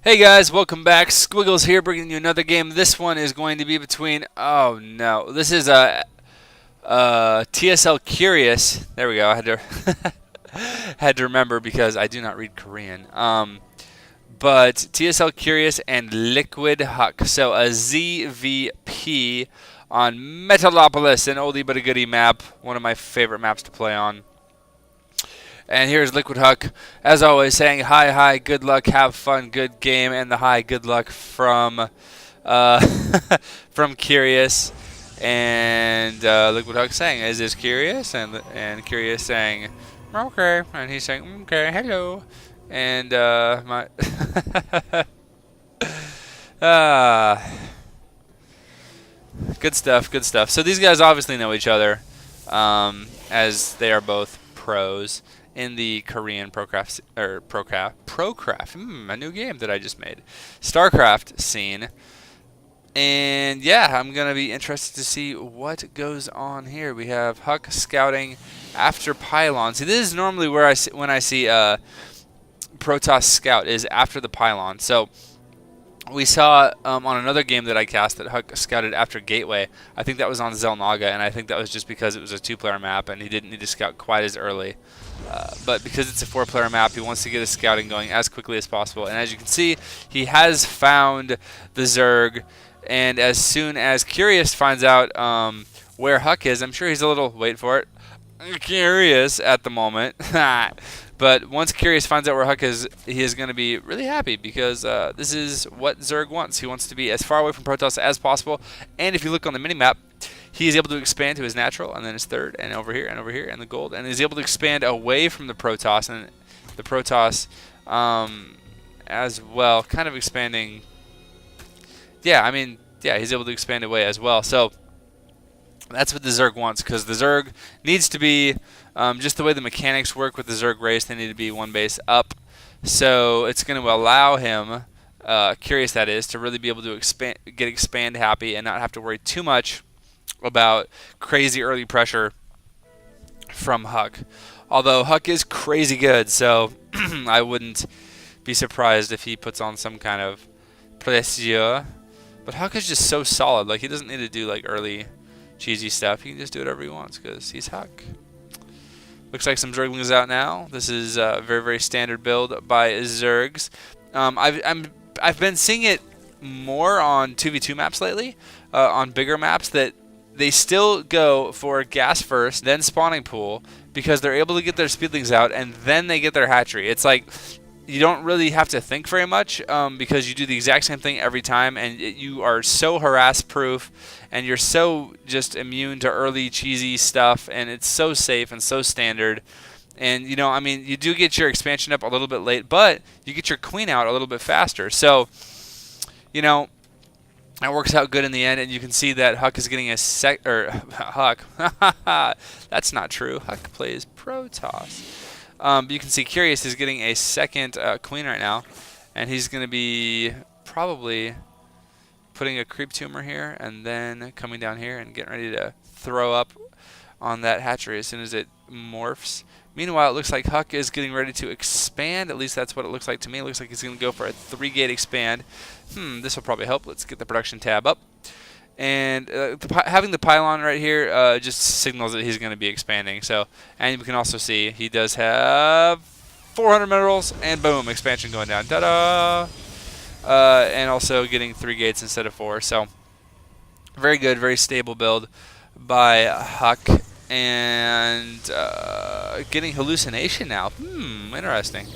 Hey guys, welcome back. Squiggles here, bringing you another game. This one is going to be between. Oh no, this is TSLCurious. There we go. I had to had to remember because I do not read Korean. But TSLCurious and LiquidHuK. So a ZVP on Metalopolis, an oldie but a goodie map. One of my favorite maps to play on. And here's LiquidHuK, as always, saying hi, good luck, have fun, good game, and the hi, good luck from from Curious, and LiquidHuK saying, "Is this Curious?" and Curious saying, "Okay," and he's saying, "Okay, hello," and my uh, good stuff, good stuff. So these guys obviously know each other, as they are both pros in the Korean a new game that I just made, StarCraft scene. And yeah, I'm gonna be interested to see what goes on here. We have Huck scouting after pylon. See, this is normally where when I see Protoss scout is after the pylon. So we saw on another game that I cast that Huck scouted after Gateway. I think that was on Zelnaga, and I think that was just because it was a two-player map and he didn't need to scout quite as early. But because it's a four-player map, he wants to get his scouting going as quickly as possible. And as you can see, he has found the Zerg, and as soon as Curious finds out where Huck is, I'm sure he's a little, wait for it, curious at the moment. But once Curious finds out where Huck is, he is going to be really happy because this is what Zerg wants. He wants to be as far away from Protoss as possible. And if you look on the minimap, he is able to expand to his natural, and then his third, and over here, and the gold. And he's able to expand away from the Protoss, and the Protoss as well, kind of expanding. Yeah, I mean, yeah, he's able to expand away as well. So that's what the Zerg wants, because the Zerg needs to be just the way the mechanics work with the Zerg race. They need to be one base up, so it's going to allow him, Curious that is, to really be able to expand happy and not have to worry too much about crazy early pressure from Huck. Although Huck is crazy good, so I wouldn't be surprised if he puts on some kind of pressure. But Huck is just so solid. Like, he doesn't need to do like early cheesy stuff. He can just do whatever he wants because he's Huck. Looks like some Zerglings out now. This is a very, very standard build by Zergs. I've been seeing it more on 2v2 maps lately, on bigger maps, that they still go for gas first, then spawning pool, because they're able to get their speedlings out, and then they get their hatchery. It's like you don't really have to think very much because you do the exact same thing every time, and you are so harass-proof, and you're so just immune to early cheesy stuff, and it's so safe and so standard. And, you know, I mean, you do get your expansion up a little bit late, but you get your queen out a little bit faster. So, you know, that works out good in the end, and you can see that Huck is getting a Huck. That's not true. Huck plays Protoss. But you can see Curious is getting a second queen right now, and he's going to be probably putting a creep tumor here and then coming down here and getting ready to throw up on that hatchery as soon as it morphs. Meanwhile, it looks like Huck is getting ready to expand. At least that's what it looks like to me. It looks like he's going to go for a 3-gate expand. This will probably help. Let's get the production tab up. And having the pylon right here just signals that he's going to be expanding. So, and you can also see he does have 400 minerals, and boom, expansion going down. Ta-da! And also getting 3 gates instead of 4. So, very good, very stable build by Huck. And getting hallucination now. Interesting.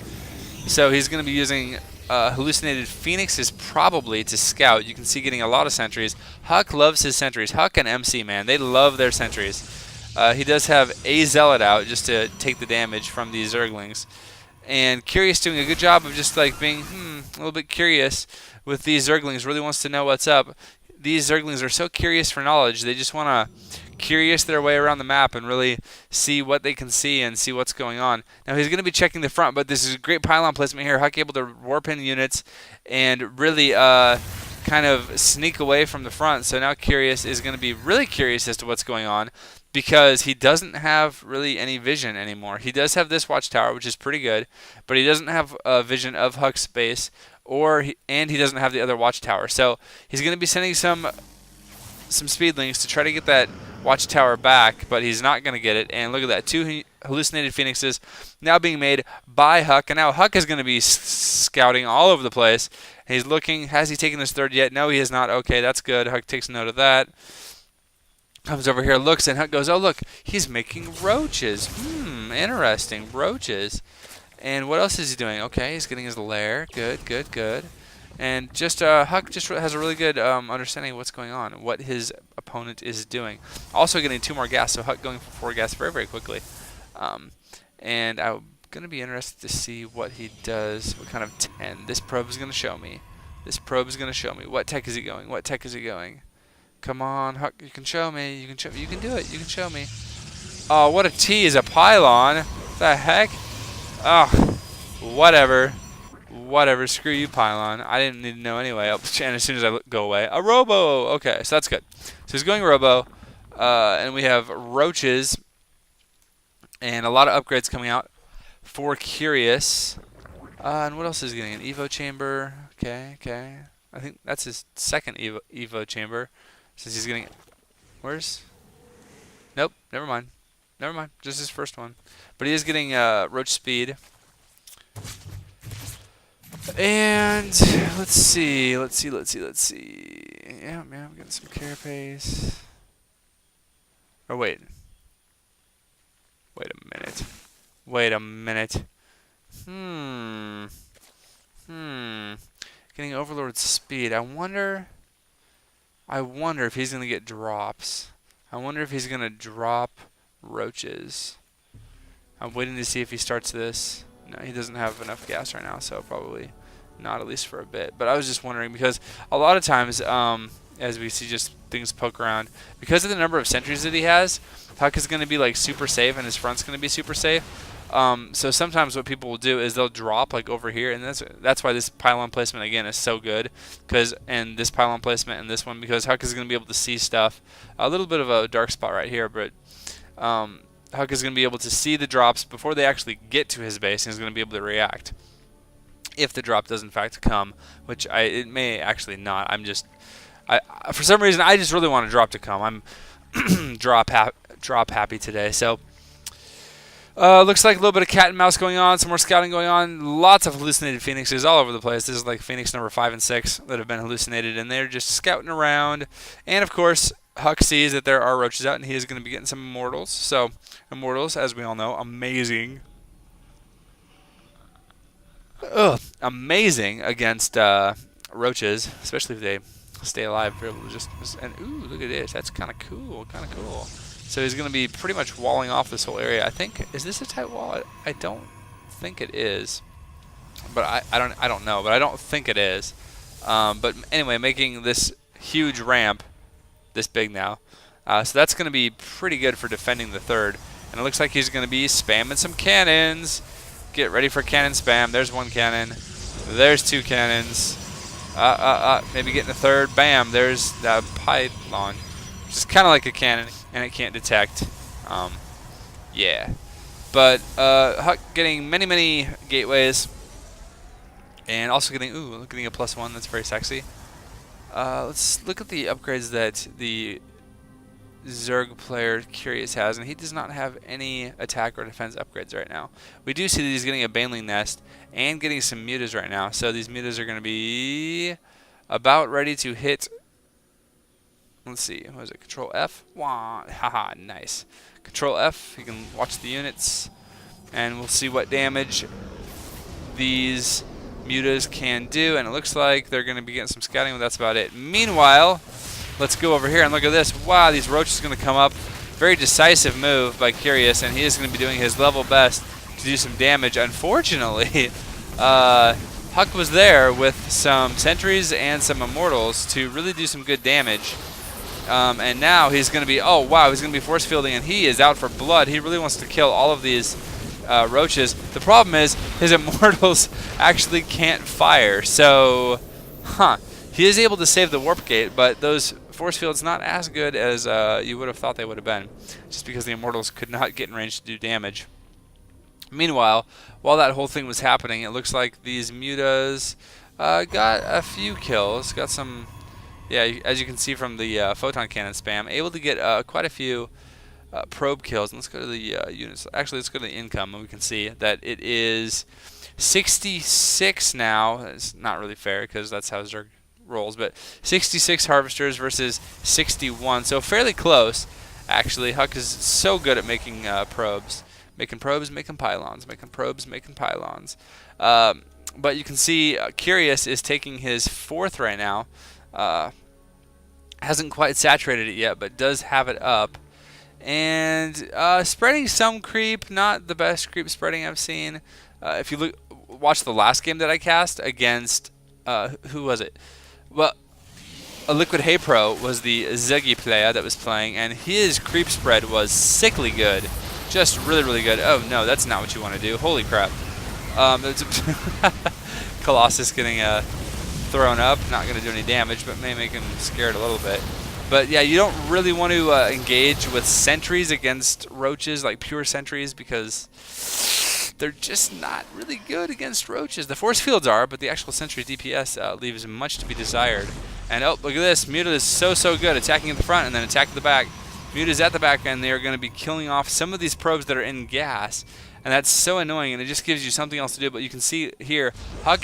So he's going to be using hallucinated phoenixes probably to scout. You can see getting a lot of sentries. Huck loves his sentries. Huck and MC, man, they love their sentries. He does have a zealot out just to take the damage from these Zerglings. And Curious doing a good job of just like being a little bit curious with these Zerglings. Really wants to know what's up. These Zerglings are so curious for knowledge. They just want to curious their way around the map and really see what they can see and see what's going on. Now he's going to be checking the front, but this is a great pylon placement here. Huck able to warp in units and really kind of sneak away from the front. So now Curious is going to be really curious as to what's going on, because he doesn't have really any vision anymore. He does have this watchtower, which is pretty good, but he doesn't have a vision of Huck's base and he doesn't have the other watchtower. So he's going to be sending some speedlings to try to get that watchtower back, but he's not going to get it. And look at that, 2 hallucinated phoenixes now being made by HuK, and now HuK is going to be scouting all over the place. He's looking, has he taken his third yet? No, he has not. Okay, that's good. HuK takes note of that. Comes over here, looks, and HuK goes, oh, look, he's making roaches. Interesting, roaches. And what else is he doing? Okay, he's getting his lair. Good, good, good. And just HuK just has a really good understanding of what's going on, what his opponent is doing. Also getting 2 more gas, so HuK going for 4 gas very, very quickly. And I'm going to be interested to see what he does, what kind of and this probe is going to show me. This probe is going to show me. What tech is he going? What tech is he going? Come on, HuK, you can show me. You can do it. You can show me. Oh, what a T is a pylon. What the heck? Oh, whatever. Whatever, screw you, pylon. I didn't need to know anyway. And as soon as I go away, a robo. Okay, so that's good. So he's going robo, and we have roaches, and a lot of upgrades coming out for Curious. And what else is he getting? An Evo chamber. Okay, okay. I think that's his second Evo chamber, since he's getting. Where's? Nope. Never mind. Never mind. Just his first one. But he is getting roach speed. And let's see. Yeah, man, I'm getting some carapace. Oh, wait. Wait a minute. Getting Overlord speed. I wonder if he's going to get drops. I wonder if he's going to drop roaches. I'm waiting to see if he starts this. No, he doesn't have enough gas right now, so probably not, at least for a bit. But I was just wondering, because a lot of times, as we see just things poke around, because of the number of sentries that he has, HuK is going to be like super safe, and his front's going to be super safe. So sometimes what people will do is they'll drop like over here, and that's why this pylon placement again is so good, and this pylon placement and this one, because HuK is going to be able to see stuff. A little bit of a dark spot right here, but HuK is going to be able to see the drops before they actually get to his base, and he's going to be able to react if the drop does in fact come, which it may actually not. For some reason I just really want a drop to come. I'm drop happy today. So looks like a little bit of cat and mouse going on, some more scouting going on, lots of hallucinated phoenixes all over the place. This is like phoenix number 5 and 6 that have been hallucinated, and they're just scouting around. And of course HuK sees that there are roaches out, and he is going to be getting some immortals. So immortals, as we all know, amazing. Amazing against roaches, especially if they stay alive. And ooh, look at this. That's kind of cool. So he's going to be pretty much walling off this whole area. I think, is this a tight wall? I don't think it is, but I don't know. But I don't think it is. But anyway, making this huge ramp this big now. So that's going to be pretty good for defending the third. And it looks like he's going to be spamming some cannons. Get ready for cannon spam. There's 1 cannon. There's 2 cannons. Maybe getting a third. Bam. There's the pylon. Which is kind of like a cannon, and it can't detect. Yeah. But HuK getting many, many gateways. And also getting, getting a +1. That's very sexy. Let's look at the upgrades that the Zerg player Curious has, and he does not have any attack or defense upgrades right now. We do see that he's getting a Baneling Nest and getting some mutas right now, so these mutas are going to be about ready to hit. Let's see, what is it? Control F? Wah, haha, nice. Control F, you can watch the units, and we'll see what damage these mutas can do, and it looks like they're going to be getting some scouting, but that's about it. Meanwhile, let's go over here and look at this. Wow, these roaches are going to come up. Very decisive move by Curious, and he is going to be doing his level best to do some damage. Unfortunately, HuK was there with some sentries and some immortals to really do some good damage. And now he's going to be, oh wow, he's going to be force fielding, and he is out for blood. He really wants to kill all of these roaches. The problem is his immortals actually can't fire. So, he is able to save the warp gate, but those force fields not as good as you would have thought they would have been, just because the immortals could not get in range to do damage. Meanwhile, while that whole thing was happening, it looks like these mutas got a few kills. Got some, yeah, as you can see from the photon cannon spam, able to get quite a few probe kills. And let's go to the units. Actually, let's go to the income, and we can see that it is 66 now. It's not really fair because that's how Zerg rolls, but 66 harvesters versus 61, so fairly close. Actually, Huck is so good at making probes. Making probes, making pylons, making probes, making pylons. But you can see Curious is taking his 4th right now. Hasn't quite saturated it yet, but does have it up. And spreading some creep, not the best creep spreading I've seen. If you watch the last game that I cast against, who was it? Well, a LiquidHuK Pro was the Ziggy player that was playing, and his creep spread was sickly good. Just really, really good. Oh, no, that's not what you want to do. Holy crap. Colossus getting thrown up. Not going to do any damage, but may make him scared a little bit. But yeah, you don't really want to engage with sentries against roaches, like pure sentries, because they're just not really good against roaches. The force fields are, but the actual sentry DPS leaves much to be desired. And oh, look at this. Muta is so good, attacking at the front and then attacking the back. Muta's at the back, and they're going to be killing off some of these probes that are in gas. And that's so annoying, and it just gives you something else to do. But you can see here, Huck is